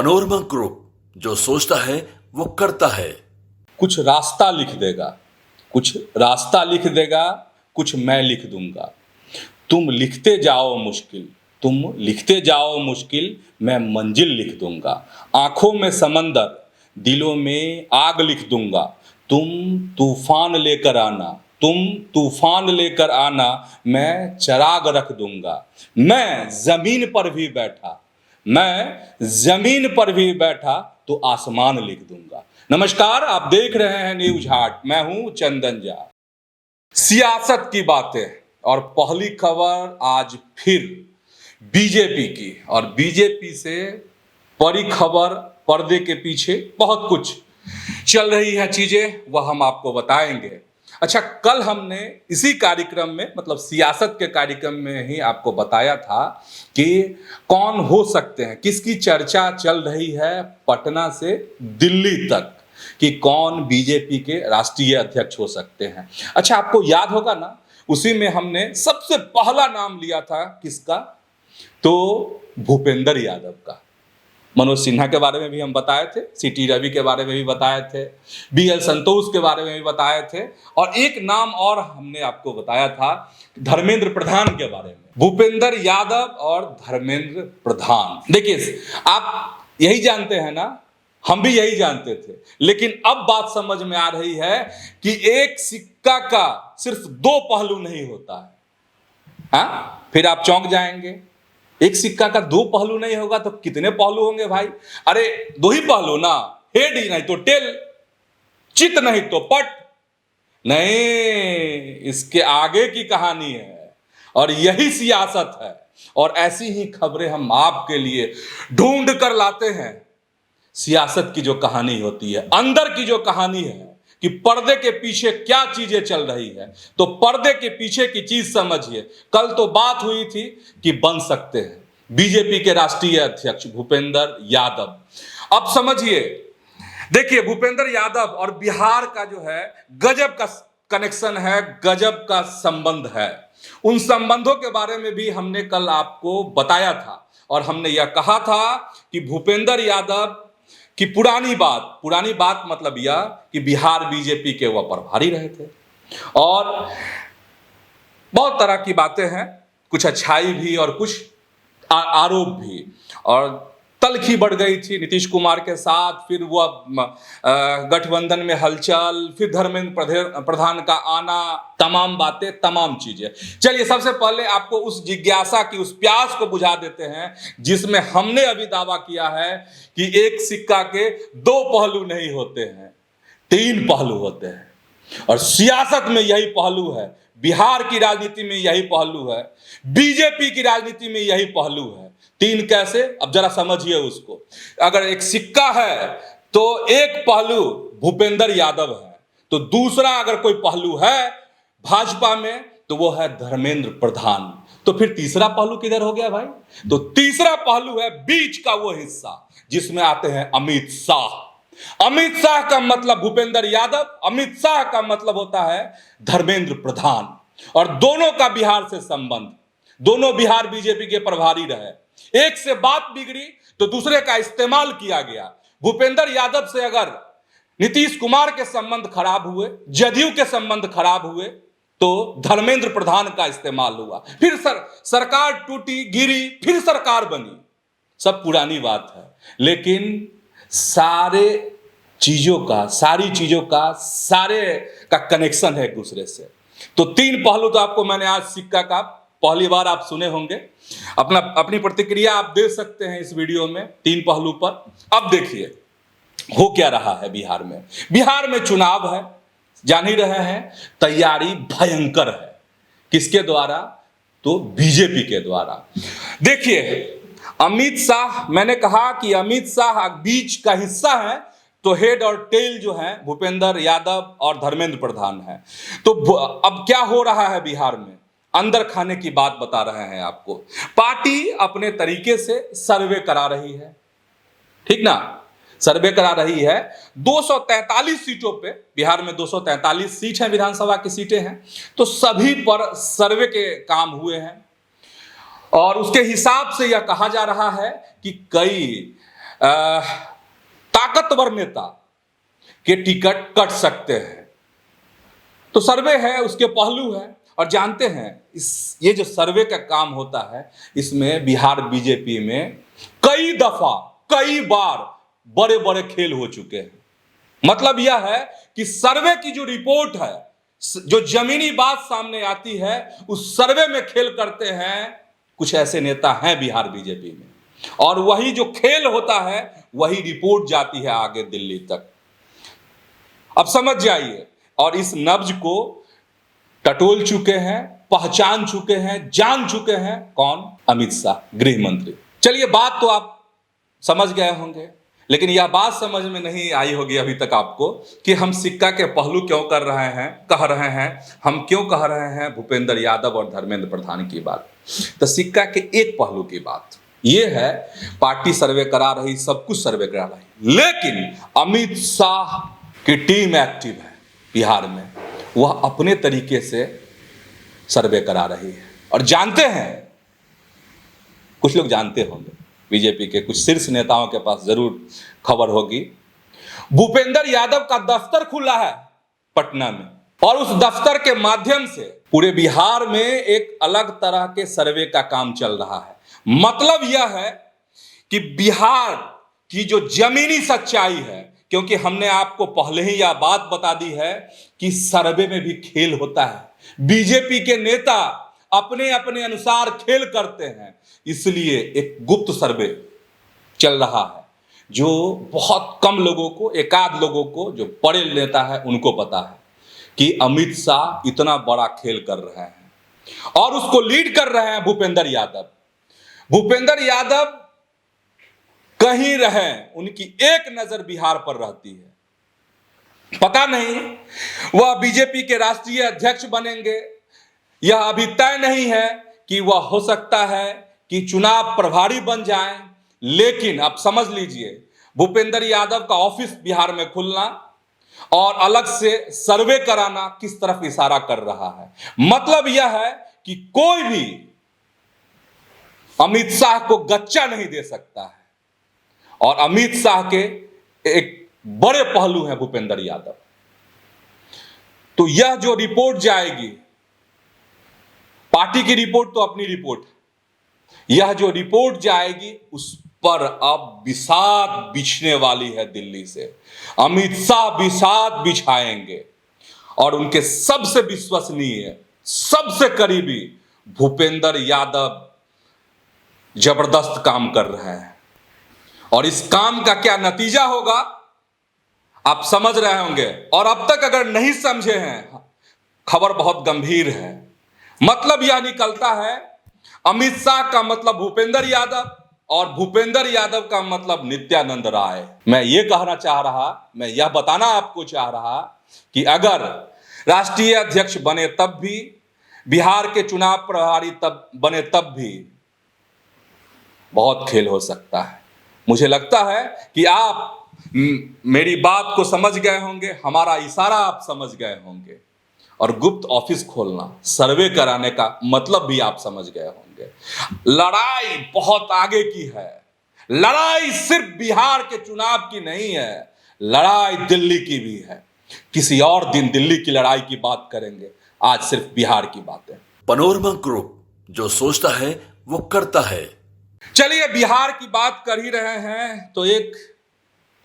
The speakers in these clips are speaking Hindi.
मनोरमा ग्रुप, जो सोचता है वो करता है। कुछ रास्ता लिख देगा, कुछ रास्ता लिख देगा, कुछ मैं लिख दूंगा। तुम लिखते जाओ मुश्किल, तुम लिखते जाओ मुश्किल, मैं मंजिल लिख दूंगा। आंखों में समंदर, दिलों में आग लिख दूंगा। तुम तूफान लेकर आना, तुम तूफान लेकर आना, मैं चिराग रख दूंगा। मैं जमीन पर भी बैठा, मैं जमीन पर भी बैठा तो आसमान लिख दूंगा। नमस्कार, आप देख रहे हैं न्यूज हाट, मैं हूं चंदन झा। सियासत की बातें और पहली खबर आज फिर बीजेपी की, और बीजेपी से बड़ी खबर, पर्दे के पीछे बहुत कुछ चल रही है चीजें, वह हम आपको बताएंगे। अच्छा, कल हमने इसी कार्यक्रम में, मतलब सियासत के कार्यक्रम में ही आपको बताया था कि कौन हो सकते हैं, किसकी चर्चा चल रही है पटना से दिल्ली तक, कि कौन बीजेपी के राष्ट्रीय अध्यक्ष हो सकते हैं। अच्छा, आपको याद होगा ना, उसी में हमने सबसे पहला नाम लिया था किसका, तो भूपेंद्र यादव का। मनोज सिन्हा के बारे में भी हम बताए थे, सीटी रवि के बारे में भी बताए थे, बीएल संतोष के बारे में भी बताए थे, और एक नाम और हमने आपको बताया था धर्मेंद्र प्रधान के बारे में। भूपेंद्र यादव और धर्मेंद्र प्रधान, देखिए आप यही जानते हैं ना, हम भी यही जानते थे, लेकिन अब बात समझ में आ रही है कि एक सिक्का का सिर्फ दो पहलू नहीं होता है। हाँ, फिर आप चौंक जाएंगे, एक सिक्का का दो पहलू नहीं होगा तो कितने पहलू होंगे भाई? अरे दो ही पहलू ना, हेड ही नहीं तो टेल, चित नहीं तो पट, नहीं, इसके आगे की कहानी है, और यही सियासत है। और ऐसी ही खबरें हम आपके लिए ढूंढ कर लाते हैं। सियासत की जो कहानी होती है, अंदर की जो कहानी है कि पर्दे के पीछे क्या चीजें चल रही है, तो पर्दे के पीछे की चीज समझिए। कल तो बात हुई थी कि बन सकते हैं बीजेपी के राष्ट्रीय अध्यक्ष भूपेंद्र यादव। अब समझिए, देखिए भूपेंद्र यादव और बिहार का जो है गजब का कनेक्शन है, गजब का संबंध है। उन संबंधों के बारे में भी हमने कल आपको बताया था, और हमने यह कहा था कि भूपेंद्र यादव कि पुरानी बात मतलब यह कि बिहार बीजेपी के वह प्रभारी रहे थे, और बहुत तरह की बातें हैं, कुछ अच्छाई भी और कुछ आरोप भी, और तलखी बढ़ गई थी नीतीश कुमार के साथ, फिर वह गठबंधन में हलचल, फिर धर्मेंद्र प्रधान का आना, तमाम बातें, तमाम चीजें। चलिए सबसे पहले आपको उस जिज्ञासा की, उस प्यास को बुझा देते हैं जिसमें हमने अभी दावा किया है कि एक सिक्का के दो पहलू नहीं होते हैं, तीन पहलू होते हैं, और सियासत में यही पहलू है, बिहार की राजनीति में यही पहलू है, बीजेपी की राजनीति में यही पहलू है। तीन कैसे, अब जरा समझिए उसको। अगर एक सिक्का है तो एक पहलू भूपेंद्र यादव है, तो दूसरा अगर कोई पहलू है भाजपा में तो वो है धर्मेंद्र प्रधान। तो फिर तीसरा पहलू किधर हो गया भाई? तो तीसरा पहलू है बीच का वो हिस्सा जिसमें आते हैं अमित शाह। अमित शाह का मतलब भूपेंद्र यादव, अमित शाह का मतलब होता है धर्मेंद्र प्रधान, और दोनों का बिहार से संबंध, दोनों बिहार बीजेपी के प्रभारी रहे। एक से बात बिगड़ी तो दूसरे का इस्तेमाल किया गया। भूपेंद्र यादव से अगर नीतीश कुमार के संबंध खराब हुए, जदयू के संबंध खराब हुए, तो धर्मेंद्र प्रधान का इस्तेमाल हुआ, फिर सरकार टूटी, गिरी, फिर सरकार बनी। सब पुरानी बात है, लेकिन सारी चीजों का कनेक्शन है एक दूसरे से। तो तीन पहलू तो आपको मैंने आज सिक्का का पहली बार आप सुने होंगे। अपनी प्रतिक्रिया आप दे सकते हैं इस वीडियो में तीन पहलू पर। अब देखिए हो क्या रहा है बिहार में। बिहार में चुनाव है, जान ही रहे हैं, तैयारी भयंकर है। किसके द्वारा? तो बीजेपी के द्वारा। देखिए अमित शाह, मैंने कहा कि अमित शाह बीच का हिस्सा है, तो हेड और टेल जो है भूपेंद्र यादव और धर्मेंद्र प्रधान है। तो अब क्या हो रहा है बिहार में, अंदर खाने की बात बता रहे हैं आपको। पार्टी अपने तरीके से सर्वे करा रही है, ठीक ना, सर्वे करा रही है। 243 सीटों पे, बिहार में 243 सीट हैं, विधानसभा की सीटें हैं, तो सभी पर सर्वे के काम हुए हैं। और उसके हिसाब से यह कहा जा रहा है कि कई ताकतवर नेता के टिकट कट सकते हैं। तो सर्वे है, उसके पहलू है, और जानते हैं ये जो सर्वे का काम होता है, इसमें बिहार बीजेपी में कई दफा कई बार बड़े बड़े खेल हो चुके हैं। मतलब यह है कि सर्वे की जो रिपोर्ट है, जो जमीनी बात सामने आती है, उस सर्वे में खेल करते हैं कुछ ऐसे नेता हैं बिहार बीजेपी में, और वही जो खेल होता है वही रिपोर्ट जाती है आगे दिल्ली तक। अब समझ जाइए, और इस नब्ज को टटोल चुके हैं, पहचान चुके हैं, जान चुके हैं। कौन? अमित शाह, गृह मंत्री। चलिए, बात तो आप समझ गए होंगे, लेकिन यह बात समझ में नहीं आई होगी अभी तक आपको कि हम सिक्का के पहलू क्यों कह रहे हैं, हम क्यों कह रहे हैं भूपेंद्र यादव और धर्मेंद्र प्रधान की बात। तो सिक्का के एक पहलू की बात यह है, पार्टी सर्वे करा रही, सब कुछ सर्वे करा रही, लेकिन अमित शाह की टीम एक्टिव है बिहार में, वह अपने तरीके से सर्वे करा रही है। और जानते हैं, कुछ लोग जानते होंगे, बीजेपी के कुछ शीर्ष नेताओं के पास जरूर खबर होगी, भूपेंद्र यादव का दफ्तर खुला है पटना में, और उस दफ्तर के माध्यम से पूरे बिहार में एक अलग तरह के सर्वे का काम चल रहा है। मतलब यह है कि बिहार की जो जमीनी सच्चाई है, क्योंकि हमने आपको पहले ही यह बात बता दी है कि सर्वे में भी खेल होता है, बीजेपी के नेता अपने अपने अनुसार खेल करते हैं, इसलिए एक गुप्त सर्वे चल रहा है जो बहुत कम लोगों को, एकाध लोगों को, जो बड़े नेता है उनको पता है कि अमित शाह इतना बड़ा खेल कर रहे हैं, और उसको लीड कर रहे हैं भूपेंद्र यादव। भूपेंद्र यादव कहीं रहे, उनकी एक नजर बिहार पर रहती है। पता नहीं वह बीजेपी के राष्ट्रीय अध्यक्ष बनेंगे, यह अभी तय नहीं है कि वह, हो सकता है कि चुनाव प्रभारी बन जाएं, लेकिन अब समझ लीजिए, भूपेंद्र यादव का ऑफिस बिहार में खुलना और अलग से सर्वे कराना किस तरफ इशारा कर रहा है। मतलब यह है कि कोई भी अमित शाह को गच्चा नहीं दे सकता है, और अमित शाह के एक बड़े पहलू हैं भूपेंद्र यादव। तो यह जो रिपोर्ट जाएगी, पार्टी की रिपोर्ट तो अपनी रिपोर्ट है, यह जो रिपोर्ट जाएगी उस पर अब बिसात बिछने वाली है दिल्ली से। अमित शाह बिसात बिछाएंगे, और उनके सबसे विश्वसनीय, सबसे करीबी भूपेंद्र यादव जबरदस्त काम कर रहे हैं, और इस काम का क्या नतीजा होगा आप समझ रहे होंगे। और अब तक अगर नहीं समझे हैं, खबर बहुत गंभीर है। मतलब यह निकलता है, अमित शाह का मतलब भूपेंद्र यादव, और भूपेंद्र यादव का मतलब नित्यानंद राय। मैं यह बताना आपको चाह रहा कि अगर राष्ट्रीय अध्यक्ष बने तब भी, बिहार के चुनाव प्रभारी तब बने तब भी बहुत खेल हो सकता है। मुझे लगता है कि आप मेरी बात को समझ गए होंगे, हमारा इशारा आप समझ गए होंगे, और गुप्त ऑफिस खोलना, सर्वे कराने का मतलब भी आप समझ गए होंगे। लड़ाई बहुत आगे की है, लड़ाई सिर्फ बिहार के चुनाव की नहीं है, लड़ाई दिल्ली की भी है। किसी और दिन दिल्ली की लड़ाई की बात करेंगे, आज सिर्फ बिहार की बात है। पनोरमा ग्रुप, जो सोचता है वो करता है। चलिए, बिहार की बात कर ही रहे हैं तो एक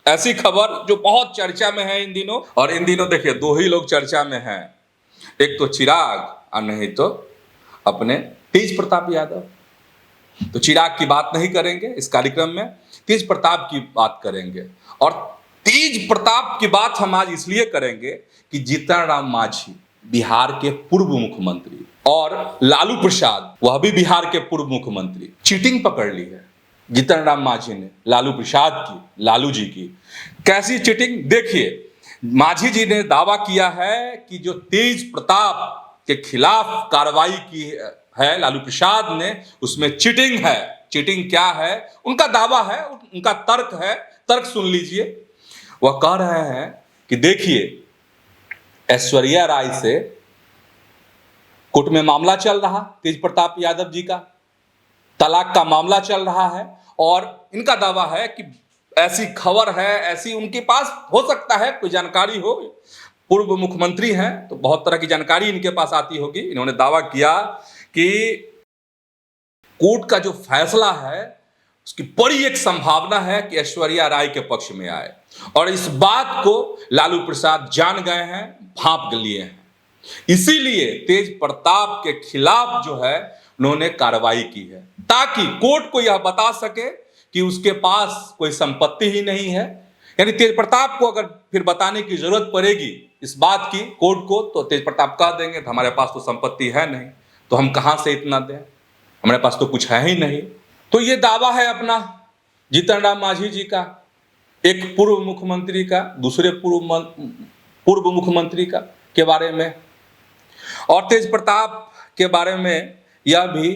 ऐसी खबर जो बहुत चर्चा में है इन दिनों, और इन दिनों देखिए दो ही लोग चर्चा में हैं, एक तो चिराग और नहीं तो अपने तेज प्रताप यादव। तो चिराग की बात नहीं करेंगे इस कार्यक्रम में, तेज प्रताप की बात करेंगे। और तेज प्रताप की बात हम आज इसलिए करेंगे कि जीतन राम मांझी बिहार के पूर्व मुख्यमंत्री, और लालू प्रसाद, वह भी बिहार के पूर्व मुख्यमंत्री, चीटिंग पकड़ ली है जीतन राम मांझी ने लालू प्रसाद की, लालू जी की। कैसी चीटिंग? देखिए, मांझी जी ने दावा किया है कि जो तेज प्रताप के खिलाफ कार्रवाई की है लालू प्रसाद ने, उसमें चीटिंग है। चीटिंग क्या है? उनका दावा है, उनका तर्क है, तर्क सुन लीजिए। वह कह रहे हैं कि देखिए, ऐश्वर्या राय से कोर्ट में मामला चल रहा, तेज प्रताप यादव जी का तलाक का मामला चल रहा है, और इनका दावा है कि ऐसी खबर है, ऐसी उनके पास हो सकता है कोई जानकारी हो, पूर्व मुख्यमंत्री हैं तो बहुत तरह की जानकारी इनके पास आती होगी। इन्होंने दावा किया कि कोर्ट का जो फैसला है उसकी बड़ी एक संभावना है कि ऐश्वर्या राय के पक्ष में आए, और इस बात को लालू प्रसाद जान गए हैं, भांप लिए हैं। इसीलिए तेज प्रताप के खिलाफ जो है उन्होंने कार्रवाई की है, ताकि कोर्ट को यह बता सके कि उसके पास कोई संपत्ति ही नहीं है। यानी तेज प्रताप को अगर फिर बताने की जरूरत पड़ेगी इस बात की कोर्ट को, तो तेज प्रताप कह देंगे हमारे पास तो संपत्ति है नहीं, तो हम कहां से इतना दें, हमारे पास तो कुछ है ही नहीं। तो ये दावा है अपना जीतन राम मांझी जी का, एक पूर्व मुख्यमंत्री का, दूसरे पूर्व मुख्यमंत्री का के बारे में। और तेज प्रताप के बारे में यह भी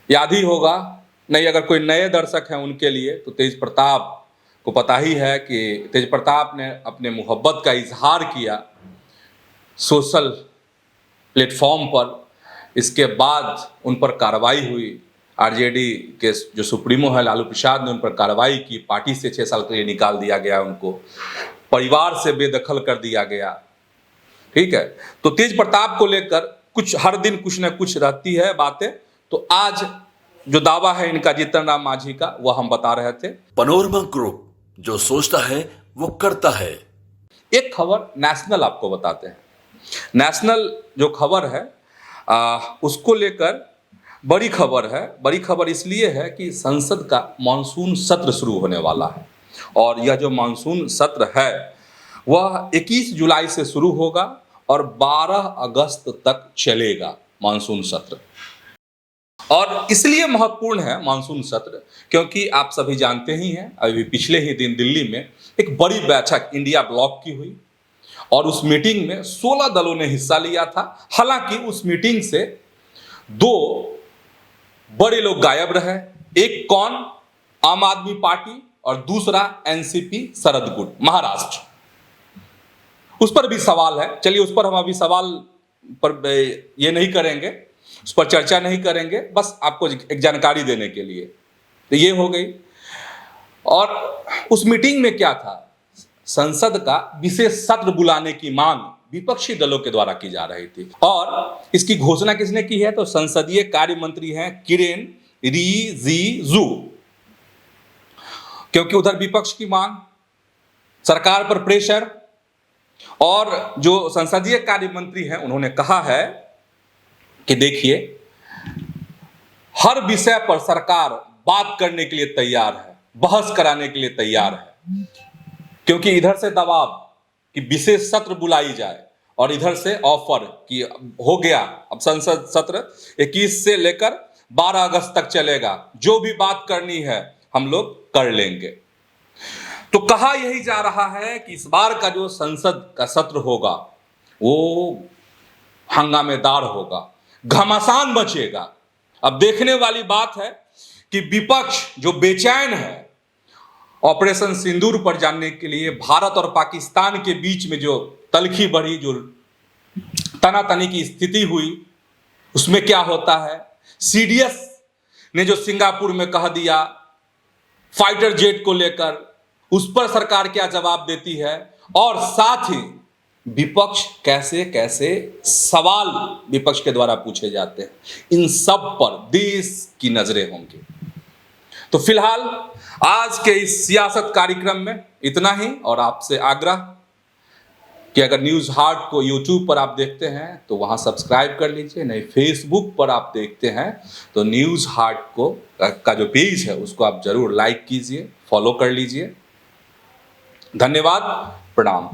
याद ही होगा, नहीं अगर कोई नए दर्शक हैं उनके लिए, तो तेज प्रताप को पता ही है कि तेज प्रताप ने अपने मोहब्बत का इजहार किया सोशल प्लेटफॉर्म पर। इसके बाद उन पर कार्रवाई हुई, आरजेडी के जो सुप्रीमो है लालू प्रसाद ने उन पर कार्रवाई की, पार्टी से 6 साल के लिए निकाल दिया गया, उनको परिवार से बेदखल कर दिया गया। ठीक है, तो तेज प्रताप को लेकर कुछ हर दिन कुछ ना कुछ रहती है बातें। तो आज जो दावा है इनका जीतन राम मांझी का, वह हम बता रहे थे। पनोरमा ग्रुप, जो सोचता है वो करता है। एक खबर नेशनल आपको बताते हैं। नेशनल जो खबर है उसको लेकर बड़ी खबर है। बड़ी खबर इसलिए है कि संसद का मानसून सत्र शुरू होने वाला है, और यह जो मानसून सत्र है वह 21 जुलाई से शुरू होगा और 12 अगस्त तक चलेगा मानसून सत्र। और इसलिए महत्वपूर्ण है मानसून सत्र क्योंकि आप सभी जानते ही हैं, अभी पिछले ही दिन दिल्ली में एक बड़ी बैठक इंडिया ब्लॉक की हुई, और उस मीटिंग में 16 दलों ने हिस्सा लिया था। हालांकि उस मीटिंग से 2 बड़े लोग गायब रहे, एक कौन, आम आदमी पार्टी, और दूसरा एनसीपी शरद गुट महाराष्ट्र। उस पर भी सवाल है, चलिए उस पर हम अभी सवाल पर ये नहीं करेंगे, उस पर चर्चा नहीं करेंगे, बस आपको एक जानकारी देने के लिए। तो ये हो गई। और उस मीटिंग में क्या था, संसद का विशेष सत्र बुलाने की मांग विपक्षी दलों के द्वारा की जा रही थी, और इसकी घोषणा किसने की है, तो संसदीय कार्य मंत्री हैं किरेन रिजिजू। क्योंकि उधर विपक्ष की मांग, सरकार पर प्रेशर, और जो संसदीय कार्य मंत्री हैं उन्होंने कहा है कि देखिए हर विषय पर सरकार बात करने के लिए तैयार है, बहस कराने के लिए तैयार है, क्योंकि इधर से दबाव कि विशेष सत्र बुलाई जाए और इधर से ऑफर कि हो गया अब संसद सत्र 21 से लेकर 12 अगस्त तक चलेगा, जो भी बात करनी है हम लोग कर लेंगे। तो कहा यही जा रहा है कि इस बार का जो संसद का सत्र होगा वो हंगामेदार होगा, घमासान बचेगा। अब देखने वाली बात है कि विपक्ष जो बेचैन है ऑपरेशन सिंदूर पर जानने के लिए, भारत और पाकिस्तान के बीच में जो तलखी बढ़ी, जो तनातनी की स्थिति हुई, उसमें क्या होता है। सीडीएस ने जो सिंगापुर में कह दिया फाइटर जेट को लेकर, उस पर सरकार क्या जवाब देती है, और साथ ही विपक्ष कैसे कैसे सवाल विपक्ष के द्वारा पूछे जाते हैं, इन सब पर देश की नजरें होंगी। तो फिलहाल आज के इस सियासत कार्यक्रम में इतना ही, और आपसे आग्रह कि अगर न्यूज़ हार्ट को यूट्यूब पर आप देखते हैं तो वहां सब्सक्राइब कर लीजिए, नहीं फेसबुक पर आप देखते हैं तो न्यूज़ हार्ट को का जो पेज है उसको आप जरूर लाइक कीजिए, फॉलो कर लीजिए। धन्यवाद, प्रणाम।